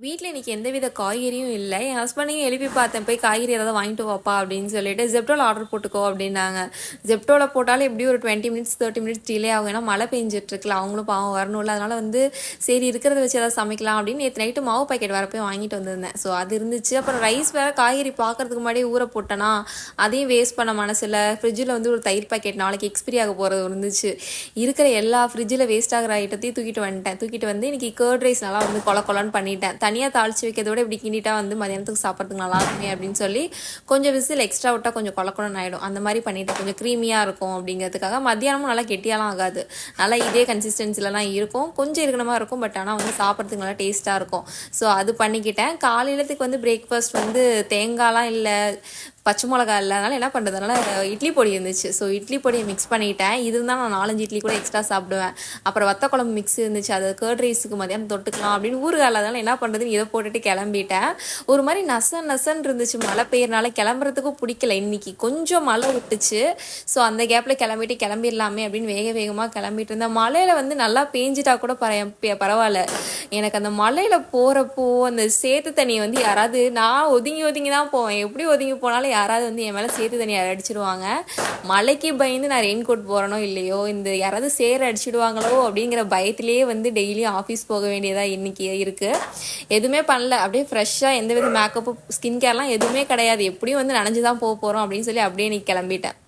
வீட்டில் இன்றைக்கி எந்தவித காய்கறியும் இல்லை. என் ஹஸ்பண்டையும் எழுப்பி பார்த்தேன், போய் காய்கறி ஏதாவது வாங்கிட்டு வாப்பா அப்படின்னு சொல்லிட்டு ஜெப்டோவில் ஆர்டர் போட்டுக்கோ அப்படின்னாங்க. ஜெப்டோவில் போட்டாலும் எப்படியும் ஒரு 20 மினிட்ஸ் 30 மினிட்ஸ் டிலே ஆகும். ஏன்னா மழை பெஞ்சிட்ருக்குல, அவங்களும் பாவம் வரணும்ல. அதனால் சரி இருக்கிறத வச்சு ஏதாவது சமைக்கலாம் அப்படின்னு நேற்று நைட்டு மாவு பாக்கெட் வர போய் வாங்கிட்டு வந்திருந்தேன். ஸோ அது இருந்துச்சு. அப்புறம் ரைஸ் வேறு காய்கறி பார்க்கறதுக்கு முன்னாடியே ஊற போட்டேன்னா அதையும் வேஸ்ட் பண்ண மனசில் ஃப்ரிட்ஜில் ஒரு தயிர் பாக்கெட் நாளைக்கு எக்ஸ்பிரி ஆக போகிறது இருந்துச்சு. இருக்கிற எல்லா ஃப்ரிட்ஜில் வேஸ்ட் ஆகிற ஐட்டத்தையும் தூக்கிட்டு வந்து இன்றைக்கி கர்ட் ரைஸ் நல்லா கொலன்னு பண்ணிட்டேன். தனியாக தாளித்து வைக்கிறதோட இப்படி கிண்டிட்டா மதியானத்துக்கு சாப்பிட்றதுக்கு நல்லா இருக்குமே அப்படின்னு சொல்லி கொஞ்சம் விசில் எக்ஸ்ட்ரா விட்டால் கொஞ்சம் கொலக்குலன்னு ஆகிடும். அந்த மாதிரி பண்ணிவிட்டு கொஞ்சம் க்ரீமியாக இருக்கும் அப்படிங்கிறதுக்காக. மத்தியானமும் நல்லா கெட்டியாலாம் ஆகாது, நல்லா இதே கன்சிஸ்டன்சிலலாம் இருக்கும். கொஞ்சம் இருக்கணுமா இருக்கும், பட் ஆனால் சாப்பிட்றதுக்கு நல்லா டேஸ்ட்டாக இருக்கும். ஸோ அது பண்ணிக்கிட்டேன். காலையிலத்துக்கு பிரேக்ஃபாஸ்ட் தேங்காய்லாம் இல்லை, பச்சை மிளகா இல்லை. அதனால் என்ன பண்ணுறது, அதனால் இட்லி பொடி இருந்துச்சு. ஸோ இட்லி பொடியை மிக்ஸ் பண்ணிட்டேன். இது இருந்தால் நான் 4-5 இட்லி கூட எக்ஸ்ட்ரா சாப்பிடுவேன். அப்புறம் வத்த குழம்பு மிக்ஸ் இருந்துச்சு, அது கர்ட் ரைஸுக்கு மதியானம் தொட்டுக்கலாம் அப்படின்னு ஊறுகாய். அதனால் என்ன பண்ணுறதுன்னு இதை போட்டுட்டு கிளம்பிட்டேன். ஒரு மாதிரி நசன் இருந்துச்சு. மழை பெய்யறனால கிளம்புறதுக்கும் பிடிக்கல. இன்னைக்கு கொஞ்சம் மழை விட்டுச்சு. ஸோ அந்த கேப்பில் கிளம்பிடலாமே அப்படின்னு வேகமாக கிளம்பிட்டு இருந்தேன். மழையில் நல்லா பேஞ்சிட்டா கூட பரவாயில்ல. எனக்கு அந்த மழையில் போகிறப்போ அந்த சேத்து தண்ணி யாராவது, நான் ஒதுங்கி தான் போவேன். எப்படி ஒதுங்கி போனாலும் யாராவது என் மேலே சேத்து தண்ணி அடிச்சிடுவாங்க. மழைக்கு பயந்து நான் ரெயின் கோட் போகிறனோ இல்லையோ, இந்த யாராவது சேர அடிச்சிடுவாங்களோ அப்படிங்கிற பயத்திலேயே டெய்லியும் ஆஃபீஸ் போக வேண்டியதாக இன்றைக்கி இருக்குது. எதுவுமே பண்ணல, அப்படியே ஃப்ரெஷ்ஷாக எந்தவித மேக்கப்பும் ஸ்கின் கேர்லாம் எதுவுமே கிடையாது. எப்படியும் நனைஞ்சு தான் போக போகிறோம் அப்படின்னு சொல்லி அப்படியே நீ கிளம்பிட்டேன்.